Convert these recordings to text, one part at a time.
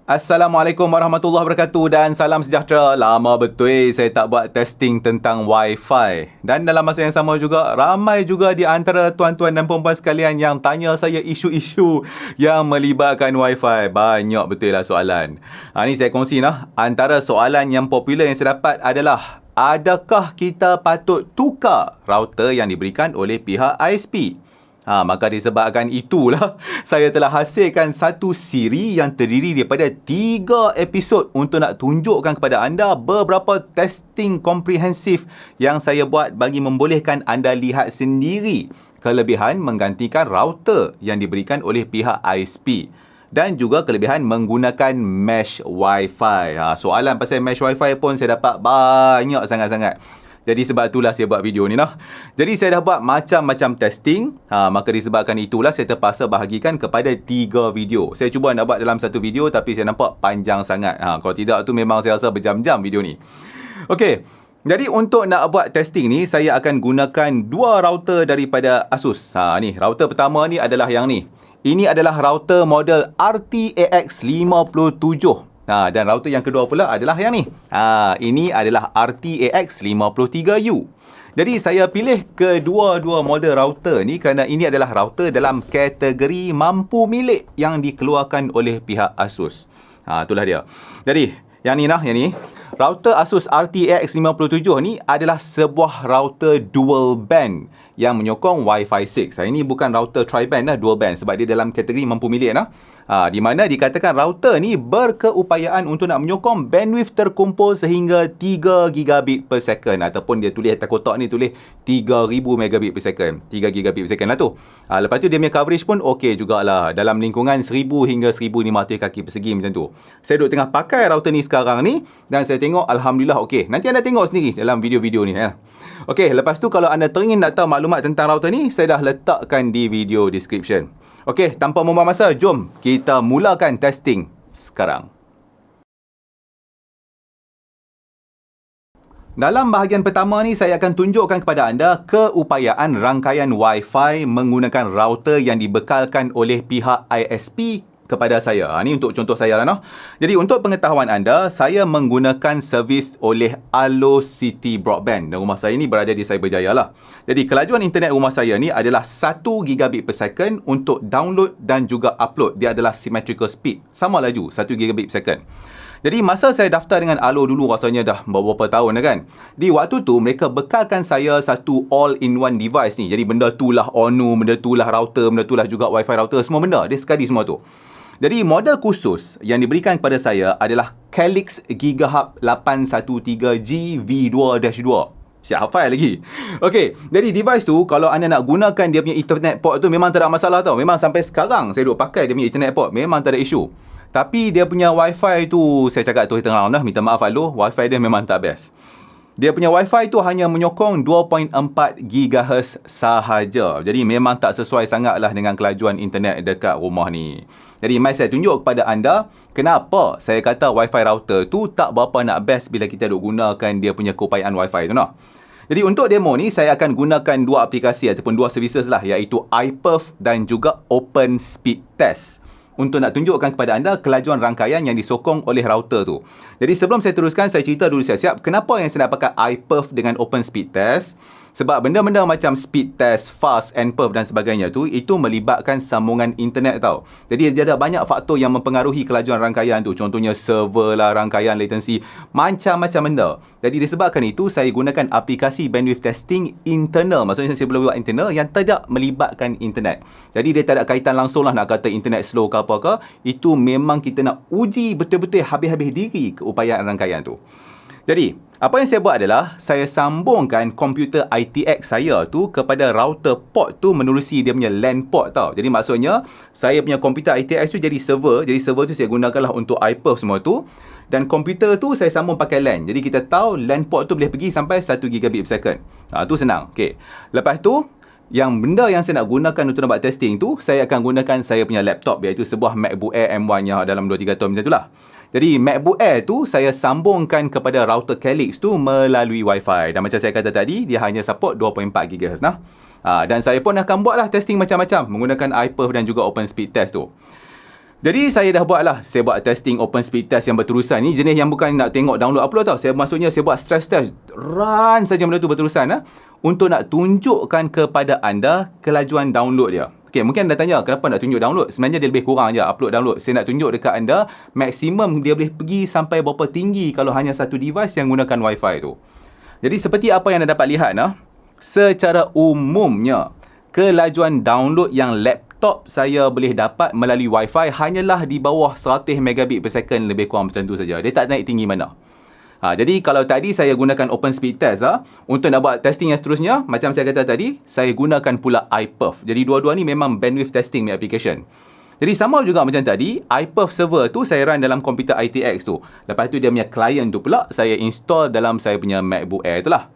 Assalamualaikum warahmatullahi wabarakatuh dan salam sejahtera. Lama betul saya tak buat testing tentang Wi-Fi. Dan dalam masa yang sama juga, ramai juga di antara tuan-tuan dan perempuan sekalian yang tanya saya isu-isu yang melibatkan Wi-Fi. Banyak betul lah soalan. Ni saya kongsi lah. Antara soalan yang popular yang saya dapat adalah, adakah kita patut tukar router yang diberikan oleh pihak ISP? Maka disebabkan itulah saya telah hasilkan satu siri yang terdiri daripada 3 episod untuk nak tunjukkan kepada anda beberapa testing komprehensif yang saya buat bagi membolehkan anda lihat sendiri kelebihan menggantikan router yang diberikan oleh pihak ISP dan juga kelebihan menggunakan mesh Wi-Fi. Soalan pasal mesh Wi-Fi pun saya dapat banyak sangat-sangat. Jadi sebab itulah saya buat video ni lah. Jadi saya dah buat macam-macam testing. Maka disebabkan itulah saya terpaksa bahagikan kepada 3 video. Saya cuba nak buat dalam satu video tapi saya nampak panjang sangat. Kalau tidak tu memang saya rasa berjam-jam video ni. Okey. Jadi untuk nak buat testing ni, saya akan gunakan 2 router daripada Asus. Ni, router pertama ni adalah yang ni. Ini adalah router model RTAX57. Dan router yang kedua pula adalah yang ni. Ini adalah RTAX53U. Jadi saya pilih kedua-dua model router ni kerana ini adalah router dalam kategori mampu milik yang dikeluarkan oleh pihak Asus. Itulah dia. Jadi yang ni. Router Asus RTAX57 ni adalah sebuah router dual band yang menyokong Wi-Fi 6. Ini bukan router tri-band lah, dual band sebab dia dalam kategori mampu milik lah. Di mana dikatakan router ni berkeupayaan untuk nak menyokong bandwidth terkumpul sehingga 3 gigabit per second ataupun dia tulis atas kotak ni tulis 3000 megabit per second. 3 gigabit per second lah tu. Lepas tu dia punya coverage pun okey jugalah dalam lingkungan 1000 hingga 1500 kaki persegi macam tu. Saya duduk tengah pakai router ni sekarang ni dan saya tengok alhamdulillah okey. Nanti anda tengok sendiri dalam video-video ni ya. Okey, lepas tu kalau anda teringin nak tahu maklumat tentang router ni, saya dah letakkan di video description. Okey, tanpa membuang masa, jom kita mulakan testing sekarang. Dalam bahagian pertama ni, saya akan tunjukkan kepada anda keupayaan rangkaian Wi-Fi menggunakan router yang dibekalkan oleh pihak ISP kepada saya. Ini untuk contoh saya lah. Jadi untuk pengetahuan anda, saya menggunakan servis oleh Allo City Broadband. Dan rumah saya ni berada di Cyberjaya lah. Jadi kelajuan internet rumah saya ni adalah 1 gigabit per second untuk download dan juga upload. Dia adalah symmetrical speed. Sama laju, 1 gigabit per second. Jadi masa saya daftar dengan Allo dulu rasanya dah beberapa tahun dah kan. Di waktu tu mereka bekalkan saya satu all-in-one device ni. Jadi benda tu lah ONU, benda tu lah router, benda tu lah juga Wi-Fi router. Semua benda. Dia sekali semua tu. Jadi model khusus yang diberikan kepada saya adalah Calyx Gigahub 813G V2-2. Siap hafal lagi. Okey, jadi device tu kalau anda nak gunakan dia punya Ethernet port tu memang tak ada masalah tau. Memang sampai sekarang saya duk pakai dia punya Ethernet port, memang tak ada isu. Tapi dia punya Wi-Fi tu, saya cakap tu terang dah, minta maaf Allo, Wi-Fi dia memang tak best. Dia punya Wi-Fi tu hanya menyokong 2.4 GHz sahaja. Jadi memang tak sesuai sangatlah dengan kelajuan internet dekat rumah ni. Jadi mari saya tunjuk kepada anda kenapa saya kata Wi-Fi router tu tak berapa nak best bila kita duk gunakan dia punya keupayaan Wi-Fi tu noh. Jadi untuk demo ni saya akan gunakan 2 aplikasi ataupun 2 services lah, iaitu iPerf dan juga Open Speed Test untuk nak tunjukkan kepada anda kelajuan rangkaian yang disokong oleh router tu. Jadi sebelum saya teruskan, saya cerita dulu siap-siap kenapa yang saya nak pakai iPerf dengan Open Speed Test. Sebab benda-benda macam speed test, fast, nperf dan sebagainya tu, itu melibatkan sambungan internet tau. Jadi dia ada banyak faktor yang mempengaruhi kelajuan rangkaian tu. Contohnya server lah, rangkaian latency, macam-macam benda. Jadi disebabkan itu, saya gunakan aplikasi bandwidth testing internal. Maksudnya saya boleh buat internal yang tidak melibatkan internet. Jadi dia tak ada kaitan langsung lah nak kata internet slow ke apa ke. Itu memang kita nak uji betul-betul habis-habis diri keupayaan rangkaian tu. Jadi, apa yang saya buat adalah saya sambungkan komputer ITX saya tu kepada router port tu menerusi dia punya LAN port tau. Jadi maksudnya saya punya komputer ITX tu jadi server. Jadi server tu saya gunakanlah untuk iPerf semua tu. Dan komputer tu saya sambung pakai LAN. Jadi kita tahu LAN port tu boleh pergi sampai 1 gigabit per second. Tu senang. Okay. Lepas tu, yang benda yang saya nak gunakan untuk nak buat testing tu, saya akan gunakan saya punya laptop, iaitu sebuah MacBook Air M1 yang dalam 2-3 tahun macam tu lah. Jadi MacBook Air tu saya sambungkan kepada router Calyx tu melalui Wi-Fi. Dan macam saya kata tadi, dia hanya support 2.4 GHz nah. Dan saya pun akan buatlah testing macam-macam menggunakan iPerf dan juga Open Speed Test tu. Jadi saya dah buat lah. Saya buat testing open speed test yang berterusan. Ni jenis yang bukan nak tengok download upload tau. Maksudnya saya buat stress test. Run saja benda tu berterusan. Untuk nak tunjukkan kepada anda kelajuan download dia. Okay, mungkin anda tanya kenapa nak tunjuk download. Sebenarnya dia lebih kurang je upload download. Saya nak tunjuk dekat anda maksimum dia boleh pergi sampai berapa tinggi kalau hanya satu device yang gunakan wifi tu. Jadi seperti apa yang anda dapat lihat secara umumnya kelajuan download yang laptop saya boleh dapat melalui wifi hanyalah di bawah 100 megabit per second, lebih kurang macam tu saja. Dia tak naik tinggi mana. Jadi kalau tadi saya gunakan open speed test untuk nak buat testing yang seterusnya, macam saya kata tadi, saya gunakan pula iPerf. Jadi dua-dua ni memang bandwidth testing punya application. Jadi sama juga macam tadi, iPerf server tu saya run dalam komputer ITX tu. Lepas tu dia punya client tu pula saya install dalam saya punya MacBook Air tu lah.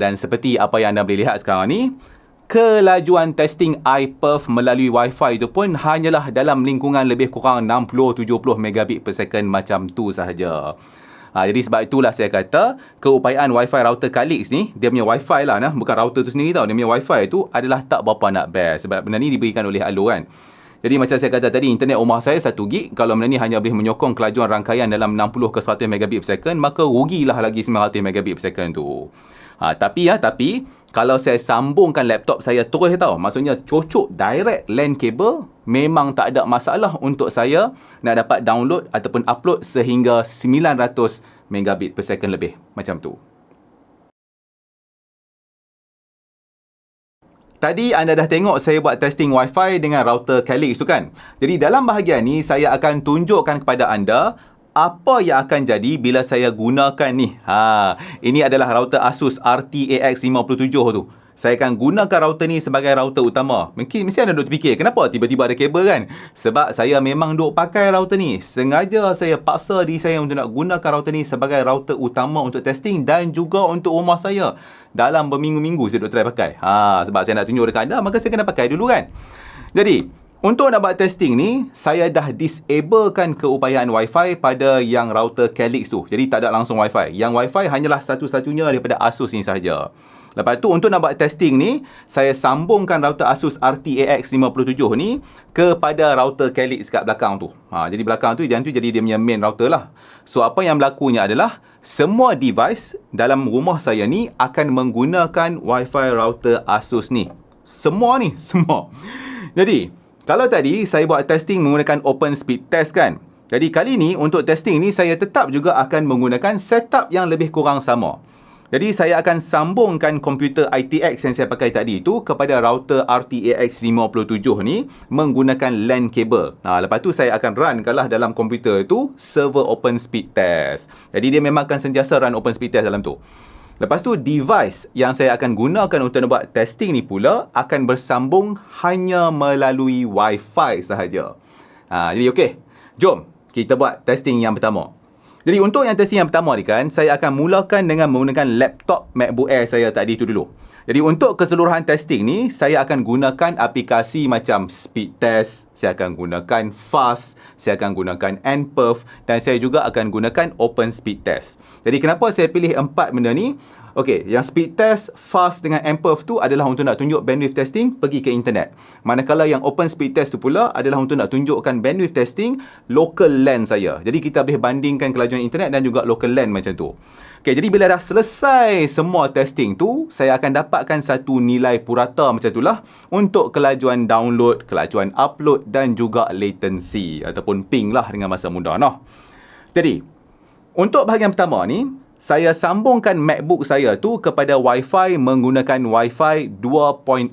Dan seperti apa yang anda boleh lihat sekarang ni, kelajuan testing iPerf melalui Wi-Fi tu pun hanyalah dalam lingkungan lebih kurang 60-70 megabit per second macam tu sahaja. Jadi sebab itulah saya kata keupayaan Wi-Fi router Calix ni, dia punya Wi-Fi lah, bukan router tu sendiri tau. Dia punya Wi-Fi tu adalah tak berapa nak best. Sebab benda ni diberikan oleh Allo kan. Jadi macam saya kata tadi, internet rumah saya 1 gig. Kalau benda ni hanya boleh menyokong kelajuan rangkaian dalam 60 ke 100 megabit per second, maka rugilah lagi 900 megabit per second tu. Tapi kalau saya sambungkan laptop saya terus maksudnya cocok direct LAN cable, memang tak ada masalah untuk saya nak dapat download ataupun upload sehingga 900 megabit per second lebih. Macam tu. Tadi anda dah tengok saya buat testing Wi-Fi dengan router Calix tu kan. Jadi dalam bahagian ni saya akan tunjukkan kepada anda apa yang akan jadi bila saya gunakan ni. Ini adalah router Asus RTAX57 tu. Saya akan gunakan router ni sebagai router utama. Mesti anda duk terfikir, kenapa tiba-tiba ada kabel kan? Sebab saya memang duk pakai router ni. Sengaja saya paksa diri saya untuk nak gunakan router ni sebagai router utama untuk testing dan juga untuk rumah saya. Dalam berminggu-minggu saya duk try pakai. Sebab saya nak tunjuk dekat anda, maka saya kena pakai dulu kan. Jadi untuk nak buat testing ni, saya dah disablekan keupayaan Wi-Fi pada yang router Calix tu. Jadi tak ada langsung Wi-Fi. Yang Wi-Fi hanyalah satu-satunya daripada Asus ni sahaja. Lepas tu untuk nak buat testing ni, saya sambungkan router Asus RTAX57 ni kepada router Calix kat belakang tu. Jadi belakang tu, jadi dia punya main router lah. So apa yang berlakunya adalah semua device dalam rumah saya ni akan menggunakan Wi-Fi router Asus ni. Semua ni, semua. Jadi kalau tadi saya buat testing menggunakan open speed test kan. Jadi kali ni untuk testing ni saya tetap juga akan menggunakan setup yang lebih kurang sama. Jadi saya akan sambungkan komputer ITX yang saya pakai tadi tu kepada router RTAX57 ni menggunakan LAN cable. Lepas tu saya akan runkanlah dalam komputer tu server open speed test. Jadi dia memang akan sentiasa run open speed test dalam tu. Lepas tu device yang saya akan gunakan untuk buat testing ni pula akan bersambung hanya melalui Wi-Fi sahaja. Jadi okey, jom kita buat testing yang pertama. Jadi untuk yang testing yang pertama ni kan, saya akan mulakan dengan menggunakan laptop MacBook Air saya tadi tu dulu. Jadi untuk keseluruhan testing ni, saya akan gunakan aplikasi macam Speed Test, saya akan gunakan Fast, saya akan gunakan Nperf dan saya juga akan gunakan Open Speed Test. Jadi kenapa saya pilih 4 benda ni? Okey, yang Speed Test, Fast dengan Nperf tu adalah untuk nak tunjuk bandwidth testing pergi ke internet. Manakala yang Open Speed Test tu pula adalah untuk nak tunjukkan bandwidth testing local LAN saya. Jadi kita boleh bandingkan kelajuan internet dan juga local LAN macam tu. Okay, jadi bila dah selesai semua testing tu, saya akan dapatkan satu nilai purata macam itulah untuk kelajuan download, kelajuan upload dan juga latency ataupun ping lah dengan masa mudah. Jadi, untuk bahagian pertama ni, saya sambungkan MacBook saya tu kepada Wi-Fi menggunakan Wi-Fi 2.4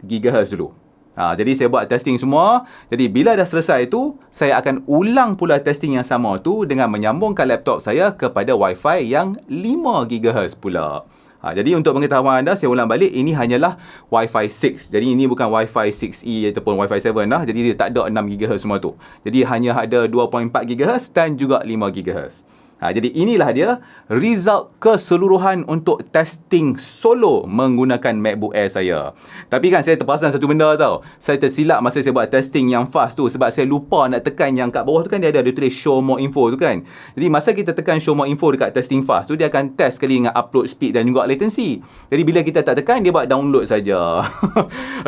GHz dulu. Jadi saya buat testing semua. Jadi bila dah selesai tu, saya akan ulang pula testing yang sama tu dengan menyambungkan laptop saya kepada Wi-Fi yang 5 GHz pula. Jadi untuk pengetahuan anda, saya ulang balik, ini hanyalah Wi-Fi 6. Jadi ini bukan Wi-Fi 6E ataupun Wi-Fi 7 lah. Jadi dia tak ada 6 GHz semua tu. Jadi hanya ada 2.4 GHz dan juga 5 GHz. Jadi inilah dia result keseluruhan untuk testing solo menggunakan MacBook Air saya. Tapi kan saya terperasan satu benda tau. Saya tersilap masa saya buat testing yang fast tu sebab saya lupa nak tekan yang kat bawah tu kan dia tulis show more info tu kan. Jadi masa kita tekan show more info dekat testing fast tu dia akan test sekali dengan upload speed dan juga latency. Jadi bila kita tak tekan dia buat download saja.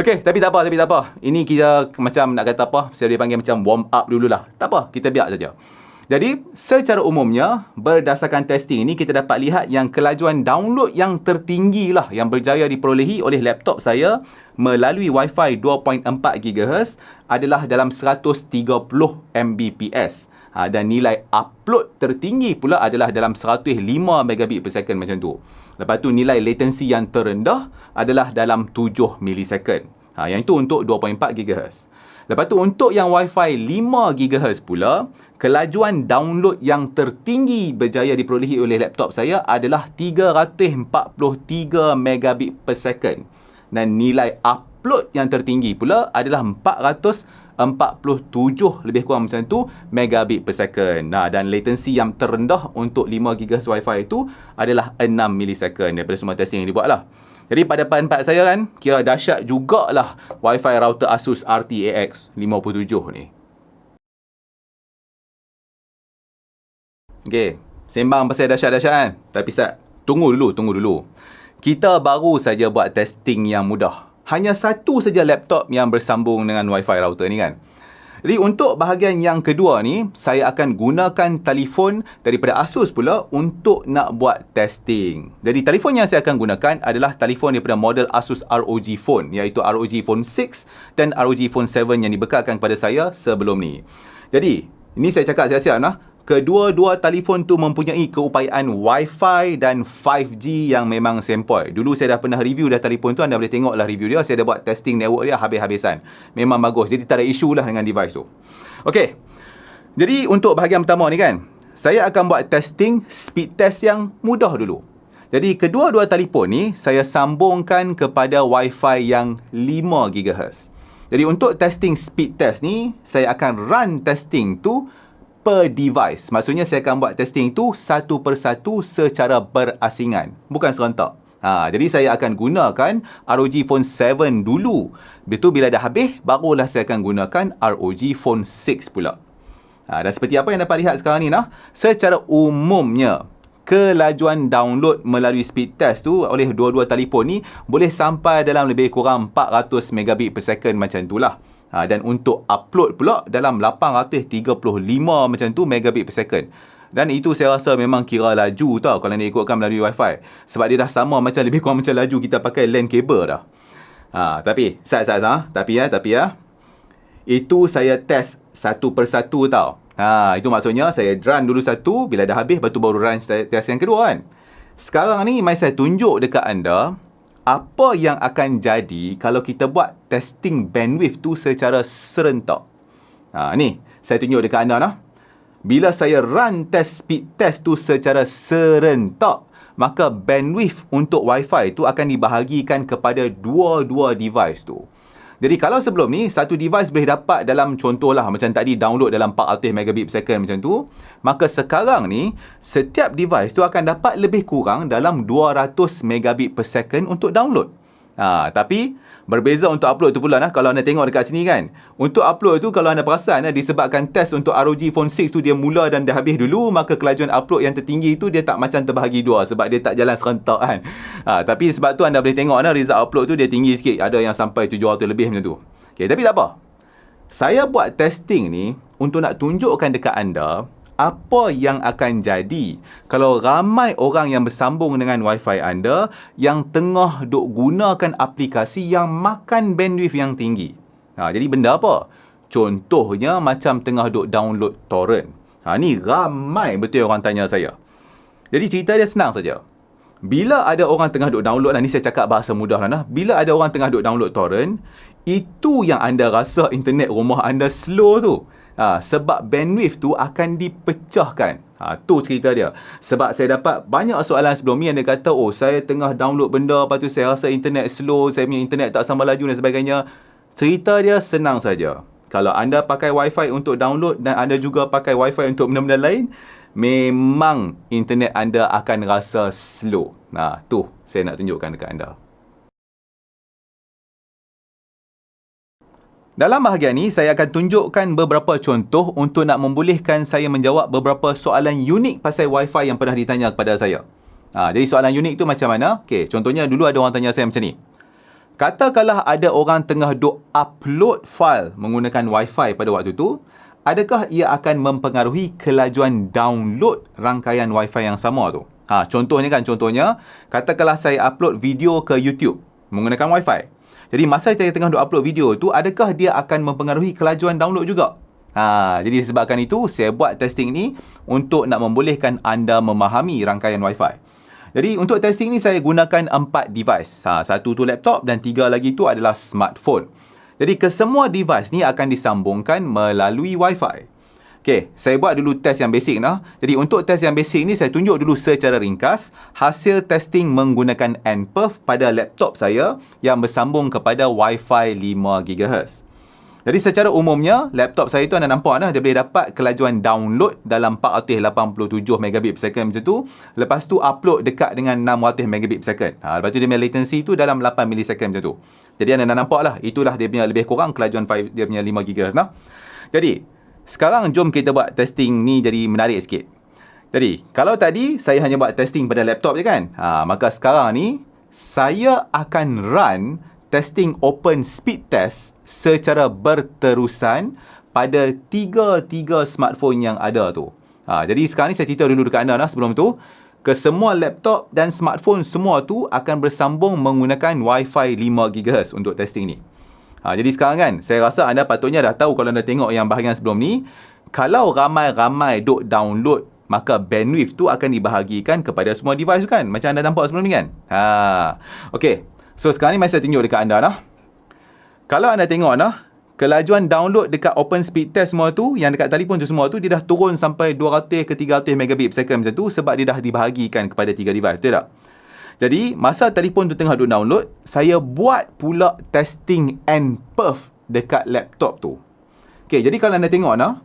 Okey, tapi tak apa. Ini kita macam nak kata apa? Saya boleh panggil macam warm up dululah. Tak apa, kita biar saja. Jadi, secara umumnya, berdasarkan testing ini, kita dapat lihat yang kelajuan download yang tertinggi lah yang berjaya diperolehi oleh laptop saya melalui Wi-Fi 2.4 GHz adalah dalam 130 Mbps. Dan nilai upload tertinggi pula adalah dalam 105 megabit per second macam tu. Lepas tu, nilai latency yang terendah adalah dalam 7 milisecond. Yang itu untuk 2.4 GHz. Lepas tu untuk yang Wi-Fi 5 GHz pula, kelajuan download yang tertinggi berjaya diperolehi oleh laptop saya adalah 343 megabit per second. Dan nilai upload yang tertinggi pula adalah 447 lebih kurang macam tu megabit per second. Dan latency yang terendah untuk 5 GHz Wi-Fi itu adalah 6 milisecond daripada semua testing yang dibuat lah. Jadi pada pendapat saya kan, kira dahsyat jugalah Wi-Fi router Asus RTAX 57 ni. Okey, sembang pasal dahsyat-dahsyat kan? Tapi Sat, tunggu dulu. Kita baru saja buat testing yang mudah. Hanya satu saja laptop yang bersambung dengan Wi-Fi router ni kan. Jadi untuk bahagian yang kedua ni, saya akan gunakan telefon daripada Asus pula untuk nak buat testing. Jadi telefon yang saya akan gunakan adalah telefon daripada model Asus ROG Phone, iaitu ROG Phone 6 dan ROG Phone 7 yang dibekalkan kepada saya sebelum ni. Jadi, ini saya cakap siap-siap lah. Kedua-dua telefon tu mempunyai keupayaan Wi-Fi dan 5G yang memang sempoi. Dulu saya dah pernah review dah telefon tu, anda boleh tengoklah review dia. Saya dah buat testing network dia habis-habisan. Memang bagus. Jadi tak ada isu lah dengan device tu. Okey. Jadi untuk bahagian pertama ni kan, saya akan buat testing speed test yang mudah dulu. Jadi kedua-dua telefon ni saya sambungkan kepada Wi-Fi yang 5 GHz. Jadi untuk testing speed test ni, saya akan run testing tu per device. Maksudnya saya akan buat testing tu satu persatu secara berasingan, bukan serentak. Jadi saya akan gunakan ROG Phone 7 dulu. Betul bila dah habis, barulah saya akan gunakan ROG Phone 6 pula. Dan seperti apa yang dapat lihat sekarang ni nah, secara umumnya kelajuan download melalui speed test tu oleh dua-dua telefon ni boleh sampai dalam lebih kurang 400 megabit per second macam tu lah. Dan untuk upload pula dalam 835 macam tu megabit per second. Dan itu saya rasa memang kira laju tau kalau nak ikutkan melalui Wi-Fi. Sebab dia dah sama macam lebih kurang macam laju kita pakai LAN cable dah. Tapi itu saya test satu persatu tau. Itu maksudnya saya run dulu satu, bila dah habis baru run test yang kedua kan. Sekarang ni mari saya tunjuk dekat anda apa yang akan jadi kalau kita buat testing bandwidth tu secara serentak. Ni, saya tunjuk dekat anda nah. Bila saya run test speed test tu secara serentak, maka bandwidth untuk Wi-Fi tu akan dibahagikan kepada dua-dua device tu. Jadi kalau sebelum ni, satu device boleh dapat dalam contohlah macam tadi download dalam 400 megabit per second macam tu. Maka sekarang ni, setiap device tu akan dapat lebih kurang dalam 200 megabit per second untuk download. Tapi berbeza untuk upload tu pula nah. Kalau anda tengok dekat sini kan, untuk upload tu kalau anda perasan disebabkan test untuk ROG Phone 6 tu dia mula dan dah habis dulu, maka kelajuan upload yang tertinggi tu dia tak macam terbahagi dua sebab dia tak jalan serentak kan. Tapi sebab tu anda boleh tengok result upload tu dia tinggi sikit, ada yang sampai 700 lebih macam tu. Okay, tapi tak apa. Saya buat testing ni untuk nak tunjukkan dekat anda apa yang akan jadi kalau ramai orang yang bersambung dengan Wi-Fi anda yang tengah duk gunakan aplikasi yang makan bandwidth yang tinggi. Jadi benda apa? Contohnya macam tengah duk download torrent. Ni ramai betul orang tanya saya. Jadi cerita dia senang saja. Bila ada orang tengah duk download, ni saya cakap bahasa mudah lah. Bila ada orang tengah duk download torrent, itu yang anda rasa internet rumah anda slow tu. Sebab bandwidth tu akan dipecahkan. Tu cerita dia. Sebab saya dapat banyak soalan sebelum ni yang dia kata, saya tengah download benda, lepas tu saya rasa internet slow, saya punya internet tak sama laju dan sebagainya. Cerita dia senang saja. Kalau anda pakai Wi-Fi untuk download dan anda juga pakai Wi-Fi untuk benda-benda lain, memang internet anda akan rasa slow. Nah, tu saya nak tunjukkan dekat anda. Dalam bahagian ni, saya akan tunjukkan beberapa contoh untuk nak membolehkan saya menjawab beberapa soalan unik pasal Wi-Fi yang pernah ditanya kepada saya. Jadi soalan unik tu macam mana? Okey, contohnya dulu ada orang tanya saya macam ni. Katakanlah ada orang tengah duk upload file menggunakan Wi-Fi pada waktu tu, adakah ia akan mempengaruhi kelajuan download rangkaian Wi-Fi yang sama tu? Contohnya, katakanlah saya upload video ke YouTube menggunakan Wi-Fi. Jadi masa saya tengah duk upload video tu, adakah dia akan mempengaruhi kelajuan download juga? Jadi disebabkan itu, saya buat testing ni untuk nak membolehkan anda memahami rangkaian Wi-Fi. Jadi untuk testing ni saya gunakan 4 device. Satu tu laptop dan 3 lagi tu adalah smartphone. Jadi kesemua device ni akan disambungkan melalui Wi-Fi. Okey, saya buat dulu test yang basic nah. Jadi untuk test yang basic ni saya tunjuk dulu secara ringkas hasil testing menggunakan nPerf pada laptop saya yang bersambung kepada Wi-Fi 5 GHz. Jadi secara umumnya laptop saya tu anda nampak nah, dia boleh dapat kelajuan download dalam 487 megabit per second macam tu. Lepas tu upload dekat dengan 600 megabit per second. Lepas tu dia punya latency tu dalam 8 millisecond macam tu. Jadi anda nak nampak lah, itulah dia punya lebih kurang kelajuan dia punya 5 GHz nah. Jadi sekarang jom kita buat testing ni jadi menarik sikit. Jadi kalau tadi saya hanya buat testing pada laptop je kan. Maka sekarang ni saya akan run testing open speed test secara berterusan pada tiga smartphone yang ada tu. Jadi sekarang ni saya cerita dulu dekat anda sebelum tu. Kesemua laptop dan smartphone semua tu akan bersambung menggunakan Wi-Fi 5 GHz untuk testing ni. Jadi sekarang kan, saya rasa anda patutnya dah tahu kalau anda tengok yang bahagian sebelum ni, kalau ramai-ramai duk download, maka bandwidth tu akan dibahagikan kepada semua device tu kan. Macam anda nampak sebelum ni kan. Okey. So sekarang ni mari saya tunjuk dekat anda nah. Kalau anda tengok nah, kelajuan download dekat open speed test semua tu, yang dekat telefon tu semua tu, dia dah turun sampai 200 ke 300 megabit per second macam tu sebab dia dah dibahagikan kepada 3 device. Betul tak? Jadi, masa telefon tu tengah duk download, saya buat pula testing nPerf dekat laptop tu. Okey, jadi kalau anda tengok nah,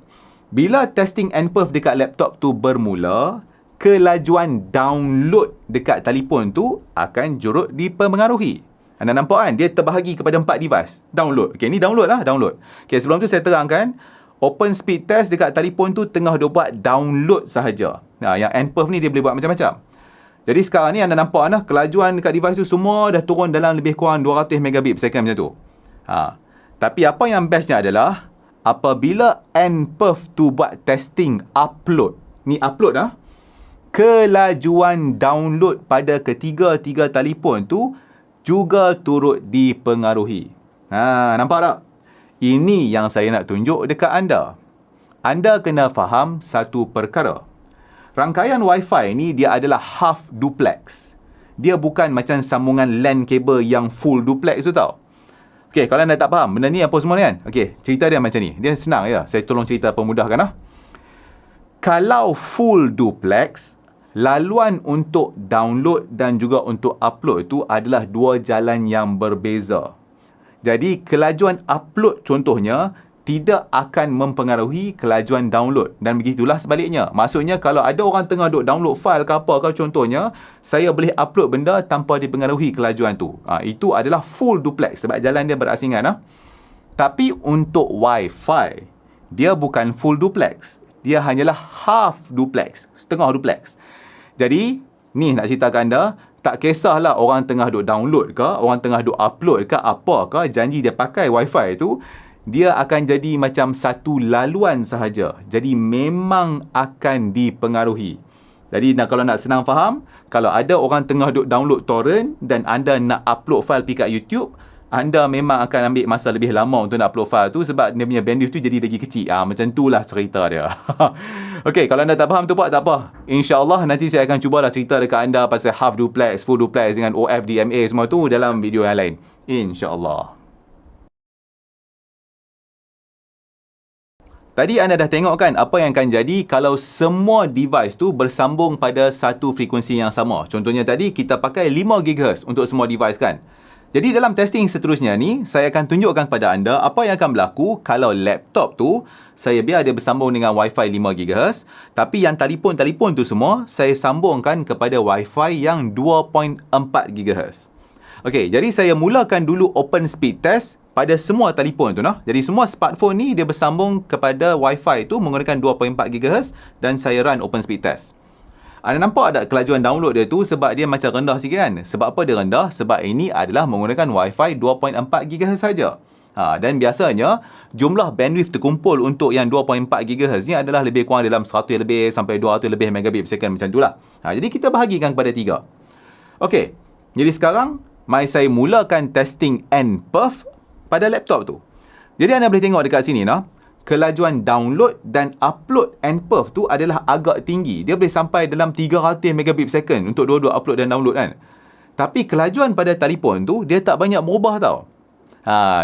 bila testing nPerf dekat laptop tu bermula, kelajuan download dekat telefon tu akan turut dipengaruhi. Anda nampak kan? Dia terbahagi kepada 4 device. Download. Okey, ni download lah, download. Okey, sebelum tu saya terangkan, open speed test dekat telefon tu tengah dia buat download sahaja. Yang nPerf ni dia boleh buat macam-macam. Jadi sekarang ni anda nampak nah, kelajuan dekat device tu semua dah turun dalam lebih kurang 200 megabit per second macam tu. Tapi apa yang bestnya adalah, apabila nPerf tu buat testing upload. Ni upload lah. Kelajuan download pada ketiga-tiga telefon tu juga turut dipengaruhi. Nampak tak? Ini yang saya nak tunjuk dekat anda. Anda kena faham satu perkara. Rangkaian Wi-Fi ni dia adalah half duplex. Dia bukan macam sambungan LAN kabel yang full duplex tu tau. Okey, kalau anda tak faham benda ni apa semua ni kan? Okey, cerita dia macam ni. Dia senang ya. Saya tolong cerita pemudahkan lah. Kalau full duplex, laluan untuk download dan juga untuk upload itu adalah dua jalan yang berbeza. Jadi, kelajuan upload contohnya tidak akan mempengaruhi kelajuan download. Dan begitulah sebaliknya. Maksudnya, kalau ada orang tengah duk download file ke apa ke contohnya, saya boleh upload benda tanpa dipengaruhi kelajuan tu. Itu adalah full duplex sebab jalan dia berasingan. Tapi untuk Wi-Fi, dia bukan full duplex. Dia hanyalah half duplex, setengah duplex. Jadi, ni nak cerita kat anda, tak kisahlah orang tengah duk download ke, orang tengah duk upload ke, apa ke, janji dia pakai Wi-Fi tu, dia akan jadi macam satu laluan sahaja. Jadi, memang akan dipengaruhi. Jadi, kalau nak senang faham, kalau ada orang tengah duk download torrent dan anda nak upload file pergi kat YouTube, anda memang akan ambil masa lebih lama untuk nak upload file tu sebab dia punya bandwidth tu jadi lagi kecil. Macam itulah cerita dia. Okey, kalau anda tak faham tu tak apa. InsyaAllah nanti saya akan cubalah cerita dekat anda pasal half duplex, full duplex dengan OFDMA semua tu dalam video yang lain. InsyaAllah. Tadi anda dah tengok kan apa yang akan jadi kalau semua device tu bersambung pada satu frekuensi yang sama. Contohnya tadi kita pakai 5 GHz untuk semua device kan. Jadi dalam testing seterusnya ni, saya akan tunjukkan kepada anda apa yang akan berlaku kalau laptop tu, saya biar dia bersambung dengan Wi-Fi 5GHz, tapi yang telefon-telefon tu semua, saya sambungkan kepada Wi-Fi yang 2.4GHz. Okey, jadi saya mulakan dulu open speed test pada semua telefon tu. Jadi semua smartphone ni, dia bersambung kepada Wi-Fi tu menggunakan 2.4GHz dan saya run open speed test. Anda nampak tak kelajuan download dia tu sebab dia macam rendah sikit kan? Sebab apa dia rendah? Sebab ini adalah menggunakan Wi-Fi 2.4GHz saja. Dan biasanya, jumlah bandwidth terkumpul untuk yang 2.4GHz ni adalah lebih kurang dalam 100 lebih sampai 200 lebih megabit per second macam tu lah. Jadi kita bahagikan kepada 3. Okey, jadi sekarang, mari saya mulakan testing nperf pada laptop tu. Jadi anda boleh tengok dekat sini kelajuan download dan upload nperf tu adalah agak tinggi. Dia boleh sampai dalam 300 megabit per second untuk dua-dua upload dan download kan. Tapi kelajuan pada telefon tu, dia tak banyak berubah tau.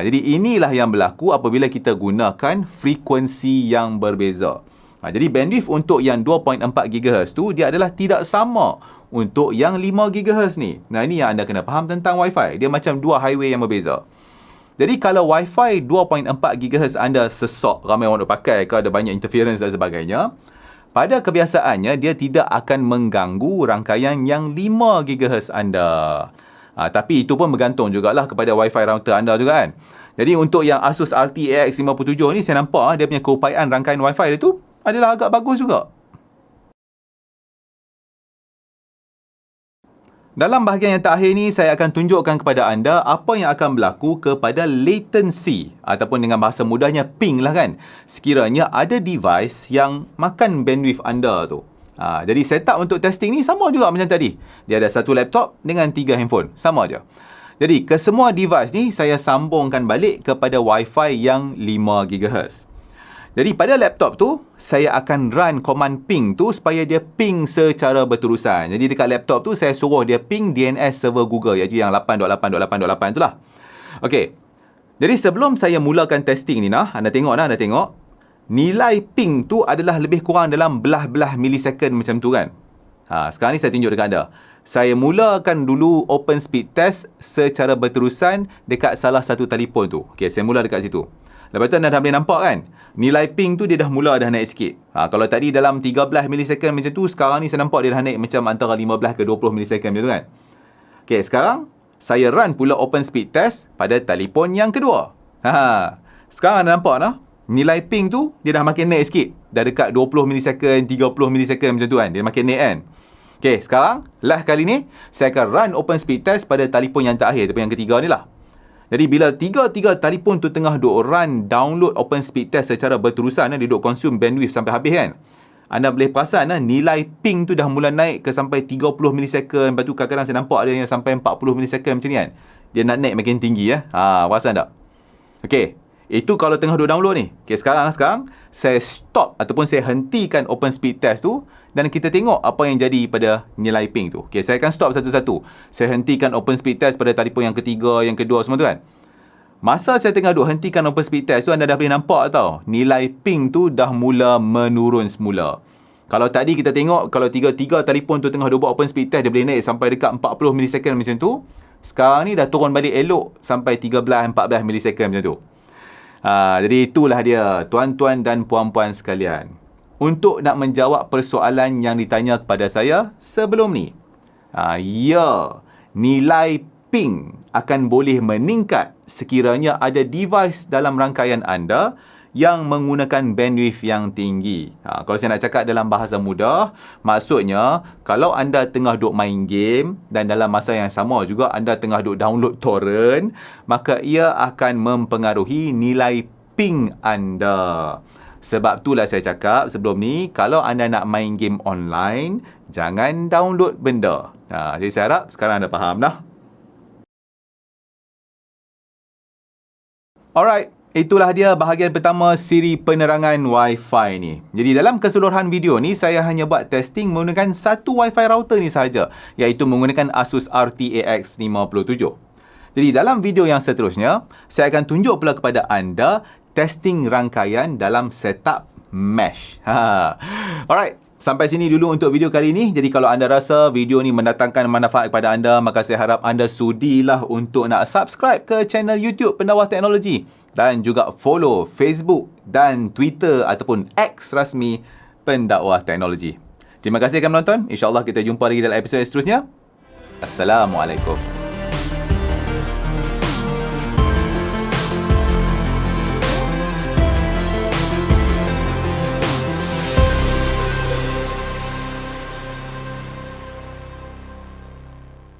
Jadi inilah yang berlaku apabila kita gunakan frekuensi yang berbeza. Jadi bandwidth untuk yang 2.4GHz tu, dia adalah tidak sama untuk yang 5GHz ni. Ini yang anda kena faham tentang Wi-Fi. Dia macam dua highway yang berbeza. Jadi kalau Wi-Fi 2.4GHz anda sesak, ramai orang nak pakai ke ada banyak interference dan sebagainya, pada kebiasaannya dia tidak akan mengganggu rangkaian yang 5GHz anda. Tapi itu pun bergantung jugalah kepada Wi-Fi router anda juga kan. Jadi untuk yang Asus RT-AX57 ni, saya nampak dia punya keupayaan rangkaian Wi-Fi dia tu adalah agak bagus juga. Dalam bahagian yang terakhir ni, saya akan tunjukkan kepada anda apa yang akan berlaku kepada latency ataupun dengan bahasa mudahnya ping lah kan. Sekiranya ada device yang makan bandwidth anda tu. Jadi setup untuk testing ni sama juga macam tadi. Dia ada satu laptop dengan 3 handphone. Sama aja. Jadi kesemua device ni saya sambungkan balik kepada Wi-Fi yang 5GHz. Jadi pada laptop tu, saya akan run command ping tu supaya dia ping secara berterusan. Jadi dekat laptop tu, saya suruh dia ping DNS server Google, iaitu yang 8.8.8.8 tu lah. Okey. Jadi sebelum saya mulakan testing ni anda tengok anda tengok. Nilai ping tu adalah lebih kurang dalam belah-belah millisecond macam tu kan. Sekarang ni saya tunjuk dekat anda. Saya mulakan dulu open speed test secara berterusan dekat salah satu telefon tu. Okey, saya mula dekat situ. Lepas tu anda dah boleh nampak kan, nilai ping tu dia dah mula dah naik sikit. Kalau tadi dalam 13 millisecond macam tu, sekarang ni saya nampak dia dah naik macam antara 15 ke 20 millisecond macam tu kan. Okey, sekarang saya run pula open speed test pada telefon yang kedua. Sekarang anda nampak nilai ping tu dia dah makin naik sikit. Dah dekat 20 millisecond, 30 millisecond macam tu kan. Dia makin naik kan. Okey, sekarang last kali ni saya akan run open speed test pada telefon yang terakhir ataupun yang ketiga ni lah. Jadi bila tiga-tiga telefon tu tengah duk run download open speed test secara berterusan, dia duk consume bandwidth sampai habis kan. Anda boleh perasan nilai ping tu dah mula naik ke sampai 30 millisecond. Lepas tu kadang-kadang saya nampak ada yang sampai 40 millisecond macam ni kan. Dia nak naik makin tinggi ya. Perasan tak? Okey. Itu kalau tengah duk download ni. Okey, sekarang saya stop ataupun saya hentikan open speed test tu dan kita tengok apa yang jadi pada nilai ping tu. Okey, saya akan stop satu-satu. Saya hentikan open speed test pada telefon yang ketiga, yang kedua semua tu kan. Masa saya tengah duk hentikan open speed test tu, anda dah boleh nampak tau, nilai ping tu dah mula menurun semula. Kalau tadi kita tengok, kalau tiga telefon tu tengah duk buat open speed test, dia boleh naik sampai dekat 40 millisecond macam tu. Sekarang ni dah turun balik elok sampai 13-14 millisecond macam tu. Jadi itulah dia, tuan-tuan dan puan-puan sekalian. Untuk nak menjawab persoalan yang ditanya kepada saya sebelum ni. Nilai ping akan boleh meningkat sekiranya ada device dalam rangkaian anda yang menggunakan bandwidth yang tinggi. Kalau saya nak cakap dalam bahasa mudah, maksudnya kalau anda tengah duk main game dan dalam masa yang sama juga anda tengah duk download torrent, maka ia akan mempengaruhi nilai ping anda. Sebab itulah saya cakap sebelum ni, kalau anda nak main game online, jangan download benda. Jadi saya harap sekarang anda faham dah. Alright, itulah dia bahagian pertama siri penerangan Wi-Fi ni. Jadi dalam keseluruhan video ni, saya hanya buat testing menggunakan satu Wi-Fi router ni sahaja, iaitu menggunakan Asus RT-AX57. Jadi dalam video yang seterusnya, saya akan tunjuk pula kepada anda testing rangkaian dalam setup mesh. Alright, Sampai sini dulu untuk video kali ini. Jadi kalau anda rasa video ni mendatangkan manfaat kepada anda, maka saya harap anda sudilah untuk nak subscribe ke channel YouTube Pendakwah Teknologi dan juga follow Facebook dan Twitter ataupun X rasmi Pendakwah Teknologi. Terima kasih kerana menonton. InsyaAllah kita jumpa lagi dalam episod seterusnya. Assalamualaikum.